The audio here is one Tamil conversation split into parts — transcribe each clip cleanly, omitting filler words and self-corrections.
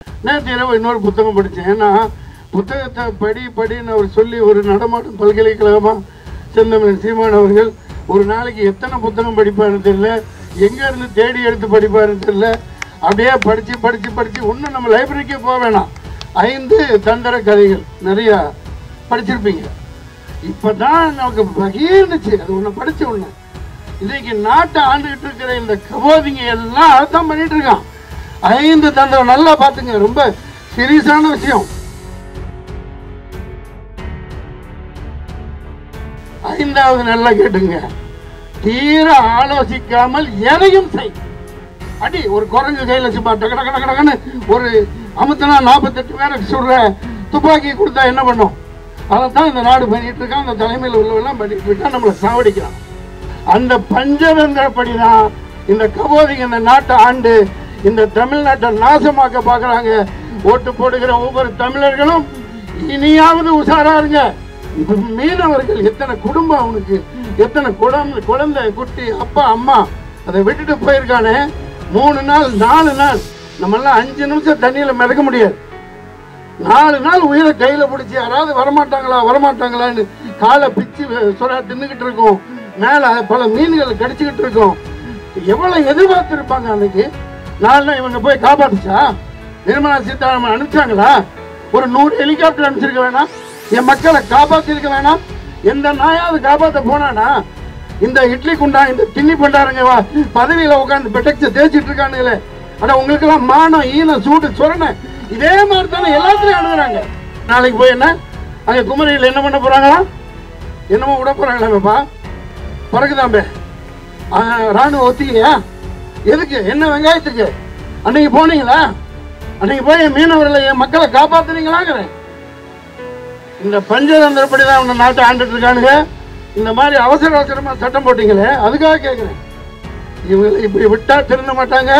நேற்று இரவு இன்னொரு புத்தகம் படித்தேன். ஏன்னா புத்தகத்தை படின்னு அவர் சொல்லி ஒரு நடமாட்டம் பல்கலைக்கழகமாக செந்தமிழன் சீமான் அவர்கள் ஒரு நாளைக்கு எத்தனை புத்தகம் படிப்பாருன்னு தெரியல, எங்கேருந்து தேடி எடுத்து படிப்பாருன்னு தெரியல. அப்படியே படித்து இன்னும் நம்ம லைப்ரரிக்கே போக வேணாம். 5 தந்திர கதைகள் நிறையா படிச்சிருப்பீங்க. இப்போ தான் நமக்கு பகிர்ந்துச்சு. அது ஒன்று படித்த ஒன்று. இன்னைக்கு நாட்டை ஆண்டுகிட்டு இருக்கிற இந்த கபோதிங்க எல்லாம் அதான் பண்ணிட்டு இருக்கான். 5 தந்திரம் நல்லா பார்த்துங்க, ரொம்ப சீரியஸான விஷயம். 5வது நல்லா கேட்டுங்க. தீர ஆலோசிக்காமல் எதையும் செய். அடி ஒரு குரங்கு கையில் சும்மா டக்கு ஒரு அமுத்தனா 48 பேரை சொல்ற துப்பாக்கி கொடுத்தா என்ன பண்ணும்? அதைத்தான் இந்த நாடு பண்ணிட்டு இருக்கான். அந்த தலைமையில் உள்ளவெல்லாம் பண்ணிட்டு இருக்கா, நம்மளை சாவடிக்கிறான். அந்த பஞ்சதந்திரப்படிதான் இந்த கபோதிங்க இந்த நாட்டை ஆண்டு இந்த தமிழ்நாட்டை நாசமாக்க பார்க்குறாங்க. ஓட்டு போடுகிற ஒவ்வொரு தமிழர்களும் இனியாவது உஷாரா இருங்க. மீனவர்கள் எத்தனை குடும்பம், அவனுக்கு எத்தனை குழந்தை குட்டி அப்பா அம்மா அதை விட்டுட்டு போயிருக்கானே. 3 நாள் 4 நாள் நம்மெல்லாம் 5 நிமிஷம் தண்ணியில மிதக்க முடியாது. 4 நாள் உயிரை கையில பிடிச்சி யாராவது வரமாட்டாங்களான்னு காலை பிச்சு சொரா தின்னுக்கிட்டு இருக்கோம். மேல பல மீன்கள் கடிச்சுக்கிட்டு இருக்கோம். எவ்வளவு எதிர்பார்த்து இருப்பாங்க. அன்னைக்கு 4 நாள் இவங்க போய் காப்பாத்துச்சா? நிர்மலா சீதாராமன் அனுப்பிச்சாங்களா? ஒரு 100 ஹெலிகாப்டர் அனுப்பிச்சிருக்க வேணாம்? என் மக்களை காப்பாத்திருக்க வேணாம்? எந்த நாயாவது காப்பாற்ற போனானா? இந்த இட்லி குண்டா இந்த திண்ணி பண்டாருங்க பதவியில உட்காந்து பெட்டக்ஸ தேய்ச்சிட்டு இருக்கானுங்களே. ஆனா உங்களுக்கு எல்லாம் மானம் ஈனம் சூடு சொரணை இதே மாதிரி தானே எல்லாத்துலயும் அணுகுறாங்க. நாளைக்கு போய் என்ன அங்க குமரியில் என்ன பண்ண போறாங்களா? என்னமோ விட போறாங்களா? பறக்குதாம்பே ராணுவ ஒத்திகையா? எதுக்கு? என்ன வெங்காயத்துக்கு? அன்னைக்கு போனீங்களா? அன்னைக்கு போய் மீனவர்களை என் மக்களை காப்பாத்துனீங்களாங்கிறேன். இந்த பஞ்சதந்திரப்படிதான் உங்க நாட்டை ஆண்டுட்டு இருக்கானுங்க. இந்த மாதிரி அவசரமா சட்டம் போட்டீங்களே, அதுக்காக கேட்கிறேன். இவங்க இப்படி விட்டா திருந்த மாட்டாங்க.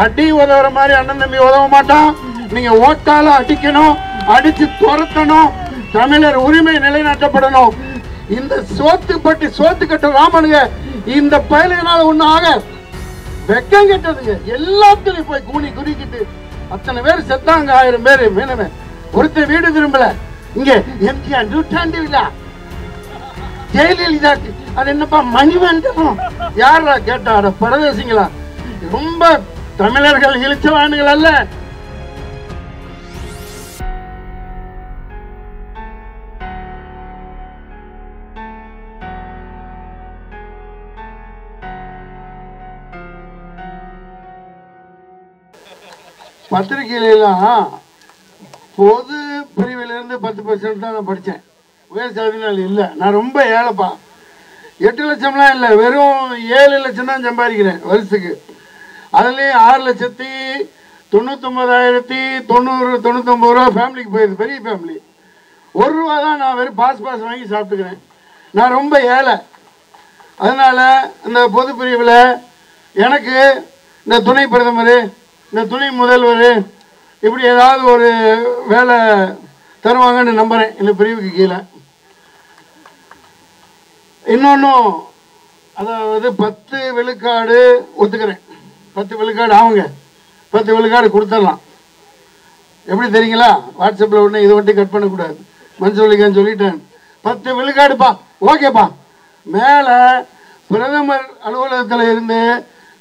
அடி உதவுற மாதிரி அண்ணன் தம்பி உதவ மாட்டான். நீங்க ஓட்டால அடிக்கணும், அடிச்சு துரத்தணும். தமிழர் உரிமை நிலைநாட்டப்படணும். இந்த சோத்து கட்ட ராமனுங்க இந்த பயனால ஒண்ணு ஆக வெக்கம் கெட்டதுங்க. எல்லாத்துலயும் போய் கூணி குறிக்கிட்டு அத்தனை பேர் செத்தாங்க. 1000 பேர் மீனவன் ஒருத்த வீடு திரும்பல. இங்க எம்ஜிஆர் நூற்றாண்டு விழா, ஜெயலலிதாக்கு அது என்னப்பா மணிமண்டபம் யாரா கேட்டாட பரதேசிங்களா? ரொம்ப தமிழர்கள் இழிச்சவானுகள் அல்ல. பத்திரிகையிலாம் பொது பிரிவிலிருந்து 10% தான் நான் படித்தேன். உயர் சாதினால் இல்லை. நான் ரொம்ப ஏழைப்பா. 8 லட்சம்லாம் இல்லை, வெறும் 7 லட்சம் தான் சம்பாதிக்கிறேன் வருஷத்துக்கு. அதுலேயும் 6,99,999 ரூபா ஃபேமிலிக்கு போயிடுது. பெரிய ஃபேமிலி. 1 ரூபா தான் நான் வெறும் பாஸ் வாங்கி சாப்பிட்டுக்கிறேன். நான் ரொம்ப ஏழை. அதனால் இந்த பொது பிரிவில் எனக்கு இந்த துணை பிரதமர், இந்த துணை முதல்வர் இப்படி ஏதாவது ஒரு வேலை தருவாங்கன்னு நம்புகிறேன் இந்த பிரிவுக்கு கீழே. இன்னொன்றும் அதாவது 10 விழுக்காடு ஒத்துக்கிறேன். 10 விழுக்காடு அவங்க 10 விழுக்காடு கொடுத்துடலாம். எப்படி தெரியுங்களா? வாட்ஸ்அப்பில் உடனே இதை வட்டி கட் பண்ணக்கூடாது. மன்சூலிக்கான்னு சொல்லிட்டேன். 10 விழுக்காடுப்பா, ஓகேப்பா. மேலே பிரதமர் அலுவலகத்தில் இருந்து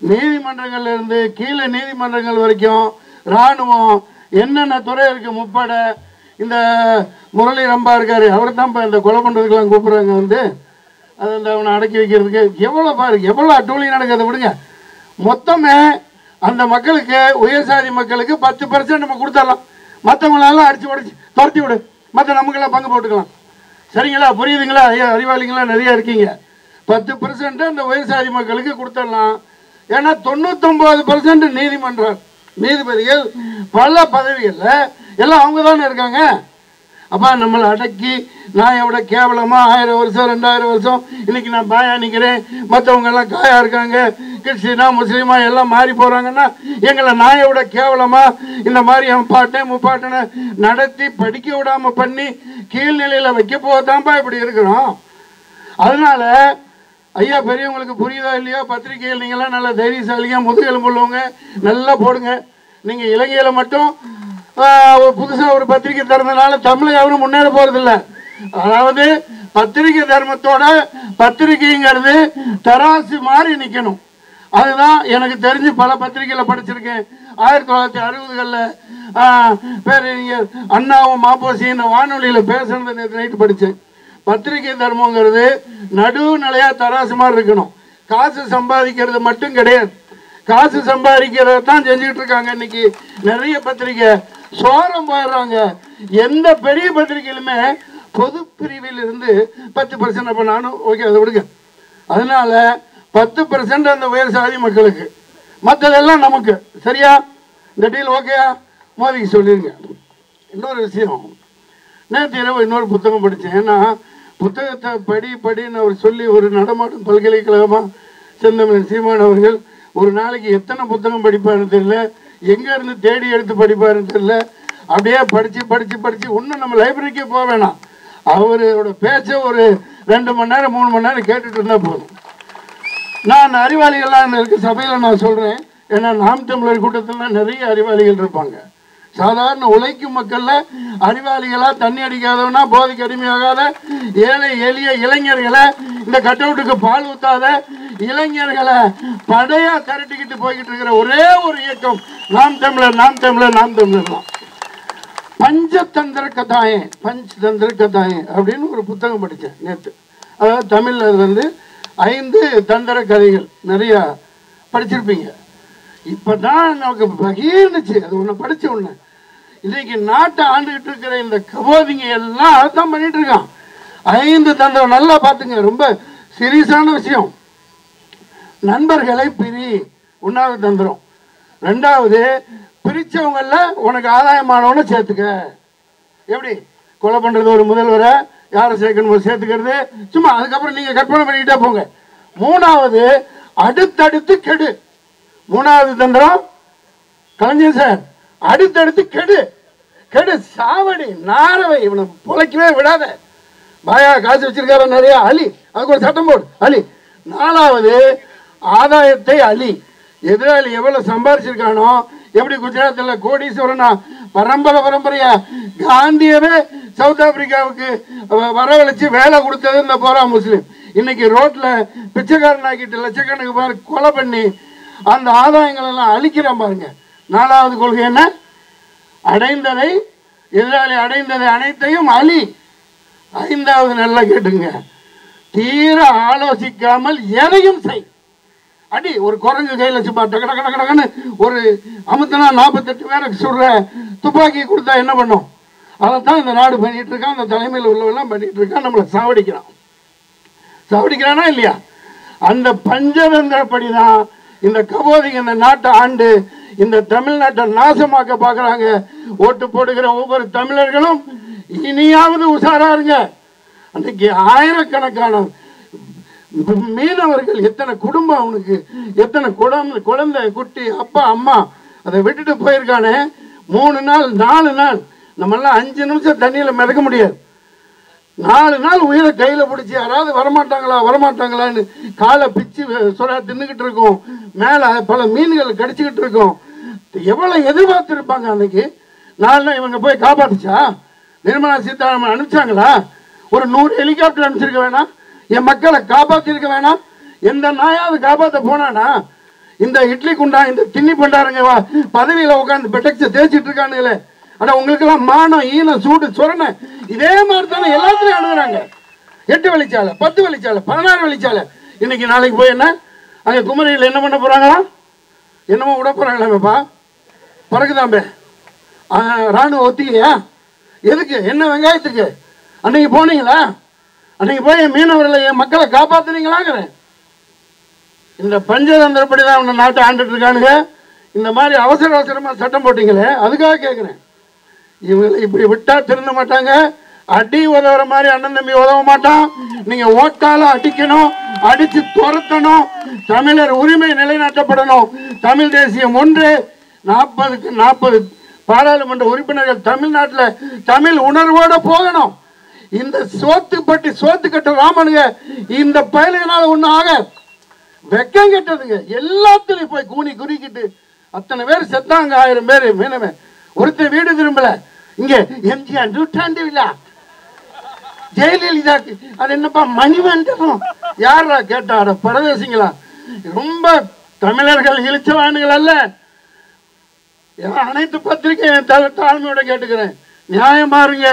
நீதிமன்றங்கள்ல இருந்து கீழே நீதிமன்றங்கள் வரைக்கும் இராணுவம் என்னென்ன துறை இருக்கு முப்பட இந்த முரளி ரம்பா இருக்காரு, அவர் தான் இந்த கொலை பண்ணுறதுக்கெல்லாம் கூப்பிட்றாங்க. அது அவனை அடக்கி வைக்கிறதுக்கு எவ்வளோ பாருங்க, எவ்வளோ அட்டூழி நடக்கிறத விடுங்க. மொத்தமே அந்த மக்களுக்கு, உயர் சாதி மக்களுக்கு 10% நம்ம கொடுத்துடலாம். மற்றவங்களெல்லாம் அடிச்சு உடச்சி துரத்தி விடு, மற்ற நமக்கெல்லாம் பங்கு போட்டுக்கலாம். சரிங்களா? புரியுதுங்களா? ஐயா அறிவாளிங்களா நிறையா இருக்கீங்க. 10% அந்த உயர் சாதி மக்களுக்கு கொடுத்துடலாம். ஏன்னா 99% நீதிபதிகள் பல பதவிகளில் எல்லாம் அவங்க தானே இருக்காங்க. அப்போ நம்மளை அடக்கி நான் எவ்வளோ கேவலமாக 1000 வருஷம் 2000 வருஷம் இன்னைக்கு நான் பாயா நிற்கிறேன், மற்றவங்க எல்லாம் காயா இருக்காங்க, கிறிஸ்டினா முஸ்லீமா எல்லாம் மாறி போகிறாங்கன்னா எங்களை நான் எவ்வளோ கேவலமாக இந்த மாதிரி என் பாட்டேன் முப்பாட்டனை நடத்தி படிக்க விடாமல் பண்ணி கீழ்நிலையில் வைக்க போதான்பா இப்படி இருக்கிறோம். அதனால ஐயா பெரியவங்களுக்கு புரியுதா இல்லையா? பத்திரிகைகள் நீங்கள்லாம் நல்லா தைரியசாலியாக முதுகெலும்பு உள்ளவங்க நல்லா போடுங்க. நீங்கள் இலங்கையில் மட்டும் புதுசாக ஒரு பத்திரிகை திறந்தனால தமிழ் அவரும் முன்னேற போறதில்லை. அதாவது பத்திரிகை தர்மத்தோட பத்திரிகைங்கிறது தராசு மாதிரி நிற்கணும். அதுதான் எனக்கு தெரிஞ்சு பல பத்திரிகைகளை படிச்சிருக்கேன். 1960களில் பேரறிஞர் அண்ணாவும் மாப்போசியும் வானொலியில் பேசுறது நேற்று நைட்டு படித்தேன். பத்திரிகை தர்மங்கிறது நடுநிலையா தராசு மாதிரி இருக்கணும். காசு சம்பாதிக்கிறது மட்டும் கிடையாது. காசு சம்பாதிக்கிறத தான் செஞ்சுக்கிட்டு இருக்காங்க இன்னைக்கு நிறைய பத்திரிகை. சோரம் போயிடுறாங்க. எந்த பெரிய பத்திரிகையிலுமே பொது பிரிவில் இருந்து 10%. அப்போ நானும் ஓகே அதை விடுங்க. அதனால 10% அந்த உயர் சாதி மக்களுக்கு, மற்றதெல்லாம் நமக்கு. சரியா? இந்த டீல் ஓகேயா? மோதிக்கு சொல்லிருங்க. இன்னொரு விஷயம், நேற்று இரவு இன்னொரு புத்தகம் படித்தேன். ஏன்னா புத்தகத்தை படின்னு அவர் சொல்லி ஒரு நடமாடும் பல்கலைக்கழகமாக செந்தமிழன் சீமான் அவர்கள் ஒரு நாளைக்கு எத்தனை புத்தகம் படிப்பாருன்னு தெரியல, எங்கேருந்து தேடி எடுத்து படிப்பாருன்னு தெரியல. அப்படியே படித்து இன்னும் நம்ம லைப்ரரிக்கே போக வேணாம். அவரோட பேச்சை ஒரு 2 மணி நேரம் 3 மணி நேரம் கேட்டுட்டு இருந்தால் போதும். நான் அறிவாளிகள்லாம் இருக்க சபையில் நான் சொல்கிறேன். ஏன்னா நாம் தமிழர் கூட்டத்தில் நிறைய அறிவாளிகள் இருப்பாங்க. சாதாரண உழைக்கும் மக்களில் அறிவாளிகளாக தண்ணி அடிக்காதவனா, போதைக்கு அடிமையாகாத ஏழை எளிய இளைஞர்களை, இந்த கட் அவுட்டுக்கு பால் ஊற்றாத இளைஞர்களை படையா திரட்டிக்கிட்டு போய்கிட்டு இருக்கிற ஒரே ஒரு இயக்கம் நாம் தமிழர். நாம் தமிழர் நாம் தமிழர் தான். பஞ்சதந்திர கதாயம் அப்படின்னு ஒரு புத்தகம் படித்தேன் நேற்று. அதாவது தமிழில் வந்து 5 தந்திர கதைகள் நிறையா படிச்சிருப்பீங்க. இப்போ தான் நமக்கு பகிர்ந்துச்சு. அது ஒன்று படித்த ஒன்று. இன்னைக்கு நாட்டை ஆண்டுகிட்டு இருக்கிற இந்த கபோதிங்க எல்லாம் அதான் பண்ணிட்டு இருக்கான். 5 தந்திரம் நல்லா பார்த்துங்க. ரொம்ப சீரியஸான விஷயம். நண்பர்களை பிரி, 1வது தந்திரம். 2வது, பிரிச்சவங்கள உனக்கு ஆதாயமானவனை சேர்த்துக்க. எப்படி கொலை பண்றது ஒரு முதல்வரை யாரை சேர்க்கணும் சேர்த்துக்கிறது சும்மா. அதுக்கப்புறம் நீங்க கற்பனை பண்ணிக்கிட்டே போங்க. 3வது, அடுத்தடுத்து கெடு. 3வது தந்திரம் கலைஞர் சார், அடுத்தடுத்து கெடு சாவடி நாரவை, இவனை பொழைக்கவே விடாத. பாயா காசு வச்சிருக்கார நிறைய அலி, அதுக்கு ஒரு சட்டம் போடு அலி. 4வது, ஆதாயத்தை அலி. எதிராளி எவ்வளவு சம்பாதிச்சிருக்கானோ, எப்படி குஜராத்தில் கோடீஸ்வரனா பரம்பரையா காந்தியவே சவுத் ஆப்பிரிக்காவுக்கு வரவழைச்சு வேலை கொடுத்தது இந்த போரா முஸ்லீம். இன்னைக்கு ரோட்ல பிச்சைக்காரன் ஆக்கிட்டு லட்சக்கணக்கு பாரு கொலை பண்ணி அந்த ஆதாயங்கள் எல்லாம் அழிக்கிறான் பாருங்க. 4வது கொள்கை என்ன? அடைந்ததை, எதிராளி அடைந்ததை அனைத்தையும் அழி. 5வது நல்லா கேட்டுங்க, தீர ஆலோசிக்காமல் எதையும் செய். அடி. ஒரு குரங்கு கையில் சும்மா டக்கு ஒரு அமுத்தனா 48 பேரை சுடுற துப்பாக்கி கொடுத்தா என்ன பண்ணும்? அதைத்தான் இந்த நாடு பண்ணிட்டு இருக்கான். அந்த தலைமையில் உள்ளவெல்லாம் பண்ணிட்டு இருக்கான். நம்மளை சாவடிக்கிறானா இல்லையா? அந்த பஞ்சதந்திரப்படி தான் இந்த கபோதிங்க இந்த நாட்டை ஆண்டு இந்த தமிழ்நாட்டை நாசமாக்க பார்க்குறாங்க. ஓட்டு போடுகிற ஒவ்வொரு தமிழர்களும் இனியாவது உஷாரா இருங்க. அன்றைக்கு ஆயிரக்கணக்கான மீனவர்கள், எத்தனை குடும்பம், அவனுக்கு எத்தனை குழந்தை குட்டி அப்பா அம்மா அதை விட்டுட்டு போயிருக்கானே. 3 நாள் 4 நாள் நம்மெல்லாம் 5 நிமிஷம் தண்ணியில் மிதக்க முடியாது. 4 நாள் உயிரை கையில் பிடிச்சி யாராவது வரமாட்டாங்களான்னு காலை பிச்சு சொரா தின்னுக்கிட்டு இருக்கோம். மேலே பல மீன்கள் கடிச்சுக்கிட்டு இருக்கோம். எவ்வளோ எதிர்பார்த்துருப்பாங்க. அன்னைக்கு 4 நாள் இவங்க போய் காப்பாத்துச்சா? நிர்மலா சீதாராமன் அனுப்பிச்சாங்களா? ஒரு 100 ஹெலிகாப்டர் அனுப்பிச்சிருக்க வேணாம்? என் மக்களை காப்பாற்றிருக்க வேணாம்? எந்த நாயாவது காப்பாற்ற போனானா? இந்த இட்லி குண்டா, இந்த திண்ணி பண்டாருங்க பதவியில் உட்காந்து பெட்டக்ஸை தேய்ச்சிட்டு இருக்கானுங்களே. ஆனால் உங்களுக்கெல்லாம் மானம், ஈனம், சூடு, சொரணை இதே மாதிரி தானே எல்லாத்துலையும் அணுகுறாங்க. 8 வழிச்சாலை, 10 வழிச்சாலை, 16 வழிச்சாலை. இன்னைக்கு நாளைக்கு போய் என்ன அங்கே குமரியில் என்ன பண்ண போகிறாங்களா? என்னமோ விட போகிறாங்களாமேப்பா, பறக்குதாம்பே. ராணுவ ஒத்திகையா? எதுக்கு? என்ன வெங்காயத்துக்கு? அன்னைக்கு போனீங்களா? அன்னைக்கு போய் மீனவர்களை, என் மக்களை காப்பாற்றுனீங்களாங்கிறேன். இந்த பஞ்சதந்திரப்படி தான் இந்த நாட்டை ஆண்டுட்டு இருக்கானுங்க. இந்த மாதிரி அவசரமாக சட்டம் போட்டீங்களே, அதுக்காக கேட்குறேன். இவங்களை இப்படி விட்டா திருந்த மாட்டாங்க. அடி உதவுற மாதிரி அண்ணன் தம்பி உதவ மாட்டான். நீங்க ஓட்டாலும் அடிக்கணும், அடிச்சு துரத்தணும். தமிழர் உரிமை நிலைநாட்டப்படணும். தமிழ் தேசியம் ஒன்று. 40க்கு 40 பாராளுமன்ற உறுப்பினர்கள் தமிழ்நாட்டில் தமிழ் உணர்வோட போகணும். இந்த சோத்துப்பட்டி சோத்து கட்ட ராமனுங்க இந்த பயலுகனால ஒன்றும் ஆக வெக்கம் கெட்டதுங்க. எல்லாத்துலையும் போய் கூனி குறிக்கிட்டு அத்தனை பேர் செத்தாங்க. 1000 பேர் மீனவன் ஒருத்தர் வீடு திரும்பல. இங்க எம்ஜிஆர் நூற்றாண்டு விழா, ஜெயலலிதா, அது என்னப்பா மணிமண்டபம், யாரா கேட்டார பரதேசிங்களா? ரொம்ப தமிழர்கள் இழிச்சவானுகள் அல்ல. அனைத்து பத்திரிகை தாழ்மையோட கேட்டுக்கிறேன், நியாயமா இருங்க.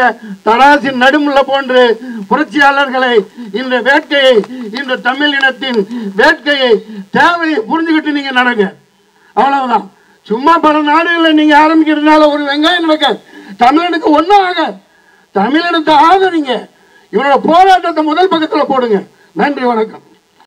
தராசின் நடுமுள்ள போன்று புரட்சியாளர்களை, இந்த வேட்கையை, இந்த தமிழ் இனத்தின் வேட்கையை, தேவையை புரிஞ்சுக்கிட்டு நீங்க நடங்க. அவ்வளவுதான். சும்மா பல நாடுகளில் நீங்க ஆரம்பிக்கிறதுனால ஒரு வெங்காயம் நடக்க தமிழனுக்கு ஒன்றும் ஆக. தமிழனத்தை ஆதரிங்க. இவனோட போராட்டத்தை முதல் பக்கத்தில் போடுங்க. நன்றி, வணக்கம்.